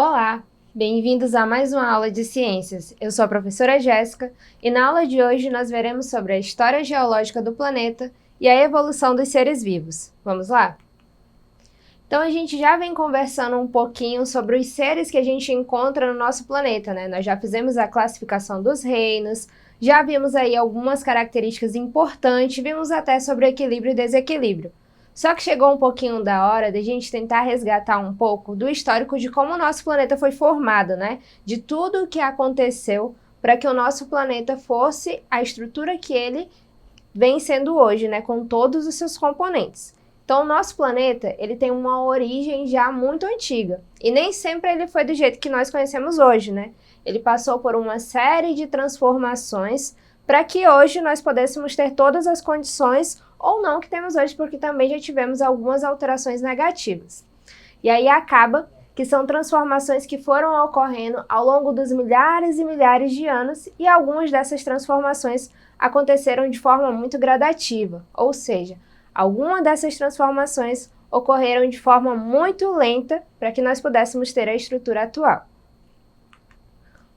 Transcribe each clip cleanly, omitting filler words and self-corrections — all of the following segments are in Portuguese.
Olá, bem-vindos a mais uma aula de ciências. Eu sou a professora Jéssica e na aula de hoje nós veremos sobre a história geológica do planeta e a evolução dos seres vivos. Vamos lá? Então a gente já vem conversando um pouquinho sobre os seres que a gente encontra no nosso planeta, né? Nós já fizemos a classificação dos reinos, já vimos aí algumas características importantes, vimos até sobre equilíbrio e desequilíbrio. Só que chegou um pouquinho da hora de a gente tentar resgatar um pouco do histórico de como o nosso planeta foi formado, né? De tudo o que aconteceu para que o nosso planeta fosse a estrutura que ele vem sendo hoje, né? Com todos os seus componentes. Então, o nosso planeta, ele tem uma origem já muito antiga. E nem sempre ele foi do jeito que nós conhecemos hoje, né? Ele passou por uma série de transformações para que hoje nós pudéssemos ter todas as condições ou não que temos hoje, porque também já tivemos algumas alterações negativas. E aí acaba que são transformações que foram ocorrendo ao longo dos milhares e milhares de anos e algumas dessas transformações aconteceram de forma muito gradativa, ou seja, algumas dessas transformações ocorreram de forma muito lenta para que nós pudéssemos ter a estrutura atual.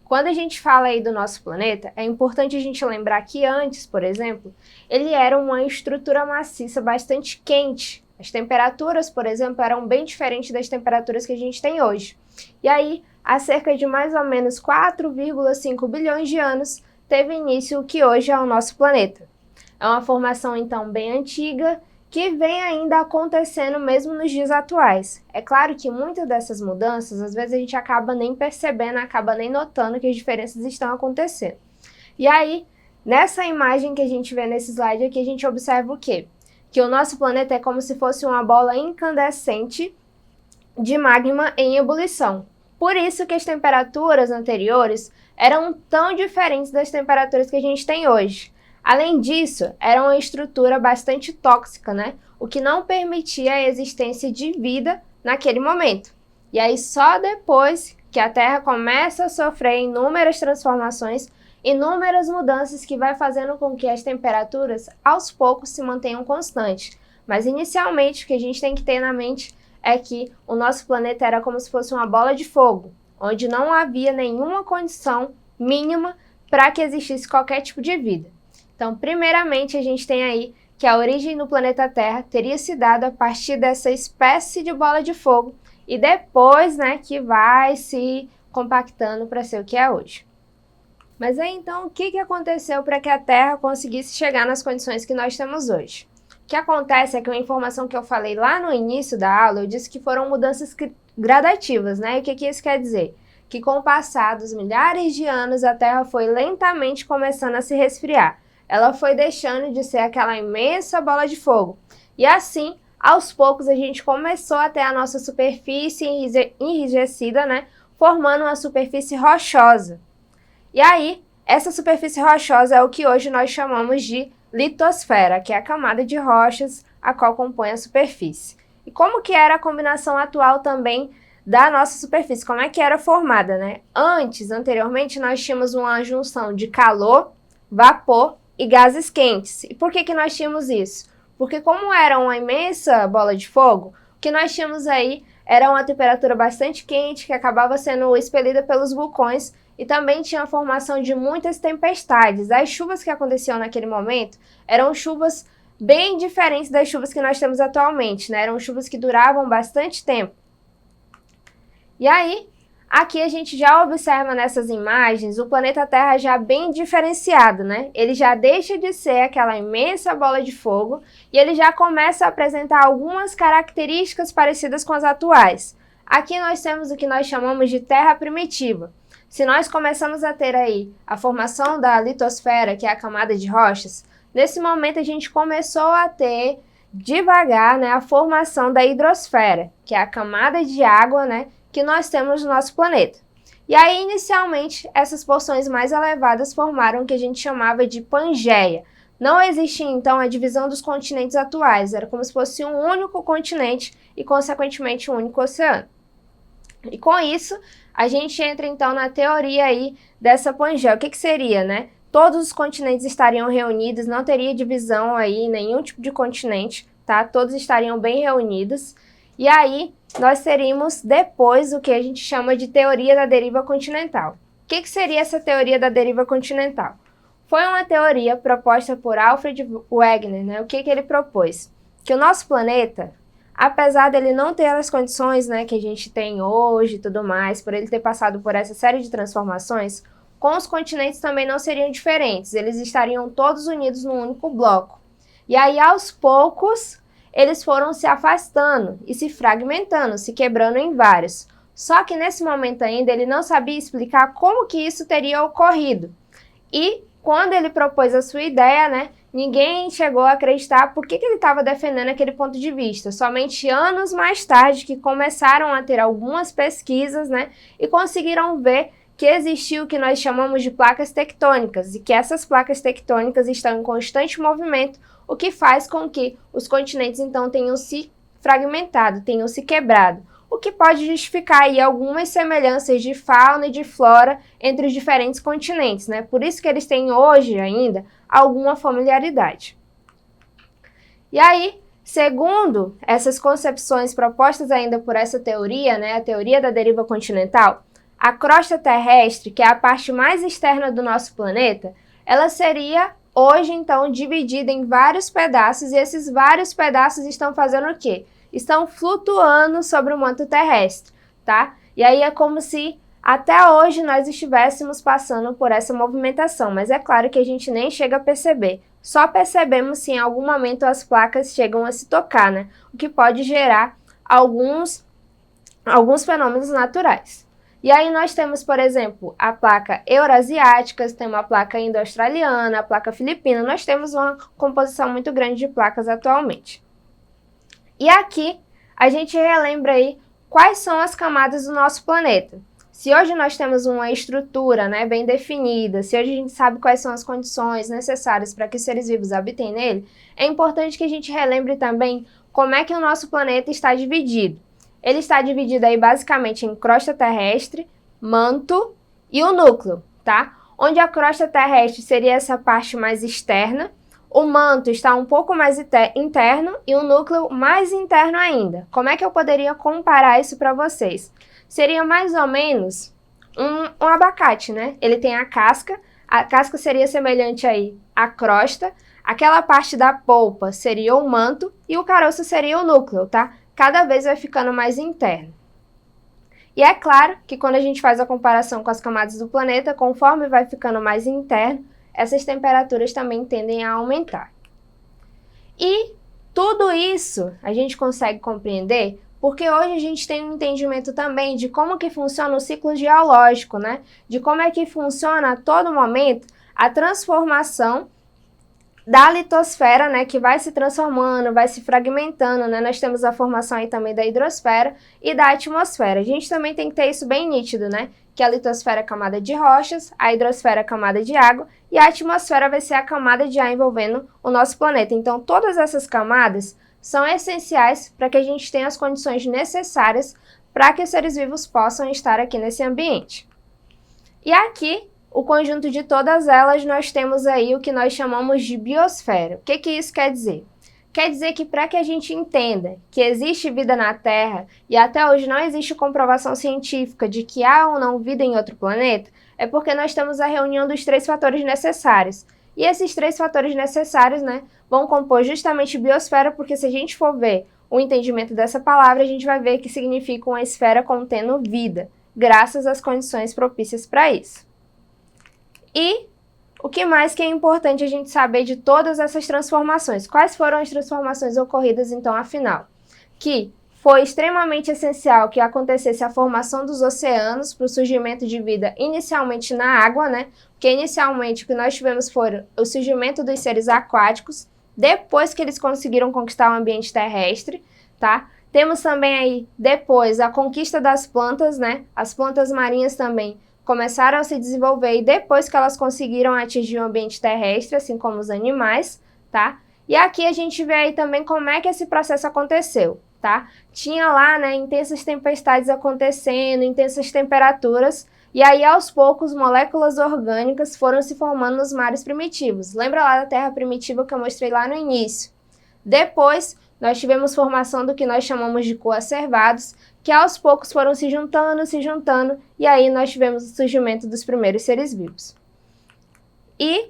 Quando a gente fala aí do nosso planeta, é importante a gente lembrar que antes, por exemplo, ele era uma estrutura maciça bastante quente. As temperaturas, por exemplo, eram bem diferentes das temperaturas que a gente tem hoje. E aí, há cerca de mais ou menos 4,5 bilhões de anos, teve início o que hoje é o nosso planeta. É uma formação, então, bem antiga, que vem ainda acontecendo mesmo nos dias atuais. É claro que muitas dessas mudanças, às vezes a gente acaba nem percebendo, acaba nem notando que as diferenças estão acontecendo. E aí, nessa imagem que a gente vê nesse slide aqui, a gente observa o quê? Que o nosso planeta é como se fosse uma bola incandescente de magma em ebulição. Por isso que as temperaturas anteriores eram tão diferentes das temperaturas que a gente tem hoje. Além disso, era uma estrutura bastante tóxica, né? O que não permitia a existência de vida naquele momento. E aí, só depois que a Terra começa a sofrer inúmeras transformações, inúmeras mudanças que vai fazendo com que as temperaturas, aos poucos, se mantenham constantes. Mas, inicialmente, o que a gente tem que ter na mente é que o nosso planeta era como se fosse uma bola de fogo, onde não havia nenhuma condição mínima para que existisse qualquer tipo de vida. Então, primeiramente, a gente tem aí que a origem do planeta Terra teria se dado a partir dessa espécie de bola de fogo e depois, né, que vai se compactando para ser o que é hoje. Mas aí, então, o que aconteceu para que a Terra conseguisse chegar nas condições que nós temos hoje? O que acontece é que uma informação que eu falei lá no início da aula, eu disse que foram mudanças gradativas, né? E o que isso quer dizer? Que com o passar dos milhares de anos, a Terra foi lentamente começando a se resfriar. Ela foi deixando de ser aquela imensa bola de fogo. E assim, aos poucos, a gente começou a ter a nossa superfície enrijecida, né? Formando uma superfície rochosa. E aí, essa superfície rochosa é o que hoje nós chamamos de litosfera, que é a camada de rochas a qual compõe a superfície. E como que era a combinação atual também da nossa superfície? Como é que era formada, né? Anteriormente, nós tínhamos uma junção de calor, vapor e gases quentes. E por que nós tínhamos isso? Porque como era uma imensa bola de fogo, o que nós tínhamos aí era uma temperatura bastante quente que acabava sendo expelida pelos vulcões e também tinha a formação de muitas tempestades. As chuvas que aconteciam naquele momento eram chuvas bem diferentes das chuvas que nós temos atualmente, né? Eram chuvas que duravam bastante tempo. E aí, aqui a gente já observa nessas imagens o planeta Terra já bem diferenciado, né? Ele já deixa de ser aquela imensa bola de fogo e ele já começa a apresentar algumas características parecidas com as atuais. Aqui nós temos o que nós chamamos de terra primitiva. Se nós começamos a ter aí a formação da litosfera, que é a camada de rochas, nesse momento a gente começou a ter devagar, né, a formação da hidrosfera, que é a camada de água, né, que nós temos no nosso planeta. E aí, inicialmente, essas porções mais elevadas formaram o que a gente chamava de Pangeia. Não existia, então, a divisão dos continentes atuais, era como se fosse um único continente e, consequentemente, um único oceano. E com isso, a gente entra, então, na teoria aí dessa Pangeia. O que seria, né? Todos os continentes estariam reunidos, não teria divisão aí, nenhum tipo de continente, tá? Todos estariam bem reunidos. E aí, nós teríamos depois o que a gente chama de teoria da deriva continental. O que seria essa teoria da deriva continental? Foi uma teoria proposta por Alfred Wegener, né? O que ele propôs? Que o nosso planeta, apesar dele não ter as condições, né, que a gente tem hoje e tudo mais, por ele ter passado por essa série de transformações, com os continentes também não seriam diferentes, eles estariam todos unidos num único bloco. E aí, aos poucos, eles foram se afastando e se fragmentando, se quebrando em vários. Só que nesse momento ainda ele não sabia explicar como que isso teria ocorrido. E quando ele propôs a sua ideia, né, ninguém chegou a acreditar por que ele estava defendendo aquele ponto de vista. Somente anos mais tarde que começaram a ter algumas pesquisas, né, e conseguiram ver que existiu o que nós chamamos de placas tectônicas e que essas placas tectônicas estão em constante movimento, o que faz com que os continentes então tenham se fragmentado, tenham se quebrado, o que pode justificar aí algumas semelhanças de fauna e de flora entre os diferentes continentes, né? Por isso que eles têm hoje ainda alguma familiaridade. E aí, segundo essas concepções propostas ainda por essa teoria, né, a teoria da deriva continental, a crosta terrestre, que é a parte mais externa do nosso planeta, ela seria hoje, então, dividida em vários pedaços, e esses vários pedaços estão fazendo o quê? Estão flutuando sobre o manto terrestre, tá? E aí é como se até hoje nós estivéssemos passando por essa movimentação, mas é claro que a gente nem chega a perceber. Só percebemos se em algum momento as placas chegam a se tocar, né? O que pode gerar alguns fenômenos naturais. E aí nós temos, por exemplo, a placa eurasiática, temos a placa indo-australiana, a placa filipina, nós temos uma composição muito grande de placas atualmente. E aqui a gente relembra aí quais são as camadas do nosso planeta. Se hoje nós temos uma estrutura, né, bem definida, se hoje a gente sabe quais são as condições necessárias para que os seres vivos habitem nele, é importante que a gente relembre também como é que o nosso planeta está dividido. Ele está dividido aí basicamente em crosta terrestre, manto e o núcleo, tá? Onde a crosta terrestre seria essa parte mais externa, o manto está um pouco mais interno e o núcleo mais interno ainda. Como é que eu poderia comparar isso para vocês? Seria mais ou menos um abacate, né? Ele tem a casca seria semelhante aí à crosta, aquela parte da polpa seria o manto e o caroço seria o núcleo, tá? Cada vez vai ficando mais interno. E é claro que quando a gente faz a comparação com as camadas do planeta, conforme vai ficando mais interno, essas temperaturas também tendem a aumentar. E tudo isso a gente consegue compreender porque hoje a gente tem um entendimento também de como que funciona o ciclo geológico, né? De como é que funciona a todo momento a transformação da litosfera, né, que vai se transformando, vai se fragmentando, né? Nós temos a formação aí também da hidrosfera e da atmosfera. A gente também tem que ter isso bem nítido, né? Que a litosfera é camada de rochas, a hidrosfera é camada de água e a atmosfera vai ser a camada de ar envolvendo o nosso planeta. Então, todas essas camadas são essenciais para que a gente tenha as condições necessárias para que os seres vivos possam estar aqui nesse ambiente. E aqui, o conjunto de todas elas, nós temos aí o que nós chamamos de biosfera. O que isso quer dizer? Quer dizer que para que a gente entenda que existe vida na Terra e até hoje não existe comprovação científica de que há ou não vida em outro planeta, é porque nós temos a reunião dos 3 fatores necessários. E esses 3 fatores necessários, né, vão compor justamente biosfera, porque se a gente for ver o entendimento dessa palavra, a gente vai ver que significa uma esfera contendo vida, graças às condições propícias para isso. E o que mais que é importante a gente saber de todas essas transformações? Quais foram as transformações ocorridas, então, afinal? Que foi extremamente essencial que acontecesse a formação dos oceanos para o surgimento de vida inicialmente na água, né? Porque inicialmente o que nós tivemos foi o surgimento dos seres aquáticos, depois que eles conseguiram conquistar o ambiente terrestre, tá? Temos também aí, depois, a conquista das plantas, né? As plantas marinhas também começaram a se desenvolver e depois que elas conseguiram atingir o ambiente terrestre, assim como os animais, tá? E aqui a gente vê aí também como é que esse processo aconteceu, tá? Tinha lá, né, intensas tempestades acontecendo, intensas temperaturas, e aí aos poucos moléculas orgânicas foram se formando nos mares primitivos. Lembra lá da Terra primitiva que eu mostrei lá no início? Depois, nós tivemos formação do que nós chamamos de coacervados, que aos poucos foram se juntando, e aí nós tivemos o surgimento dos primeiros seres vivos. E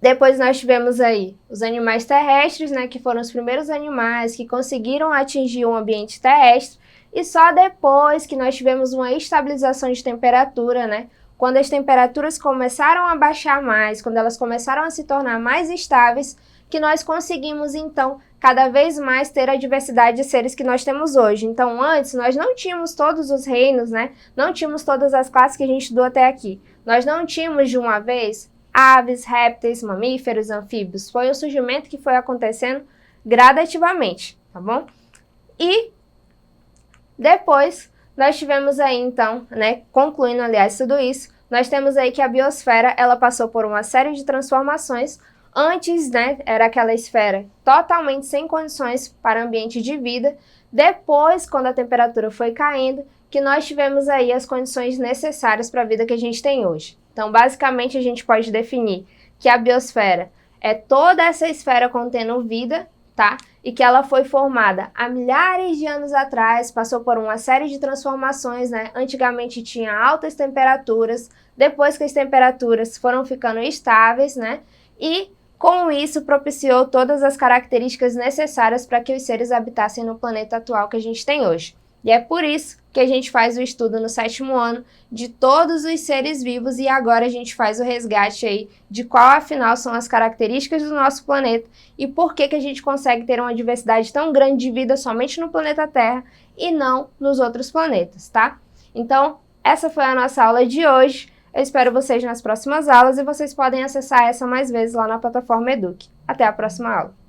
depois nós tivemos aí os animais terrestres, né, que foram os primeiros animais que conseguiram atingir um ambiente terrestre, e só depois que nós tivemos uma estabilização de temperatura, né, quando as temperaturas começaram a baixar mais, quando elas começaram a se tornar mais estáveis, que nós conseguimos, então, cada vez mais ter a diversidade de seres que nós temos hoje. Então, antes, nós não tínhamos todos os reinos, né? Não tínhamos todas as classes que a gente estudou até aqui. Nós não tínhamos, de uma vez, aves, répteis, mamíferos, anfíbios. Foi um surgimento que foi acontecendo gradativamente, tá bom? E depois, nós tivemos aí, então, né, concluindo, aliás, tudo isso, nós temos aí que a biosfera, ela passou por uma série de transformações. Antes, né, era aquela esfera totalmente sem condições para ambiente de vida. Depois, quando a temperatura foi caindo, que nós tivemos aí as condições necessárias para a vida que a gente tem hoje. Então, basicamente, a gente pode definir que a biosfera é toda essa esfera contendo vida, tá? E que ela foi formada há milhares de anos atrás, passou por uma série de transformações, né? Antigamente tinha altas temperaturas, depois que as temperaturas foram ficando estáveis, né? E com isso propiciou todas as características necessárias para que os seres habitassem no planeta atual que a gente tem hoje. E é por isso que a gente faz o estudo no 7º ano de todos os seres vivos, e agora a gente faz o resgate aí de qual afinal são as características do nosso planeta e por que a gente consegue ter uma diversidade tão grande de vida somente no planeta Terra e não nos outros planetas, tá? Então, essa foi a nossa aula de hoje. Eu espero vocês nas próximas aulas e vocês podem acessar essa mais vezes lá na plataforma Eduque. Até a próxima aula!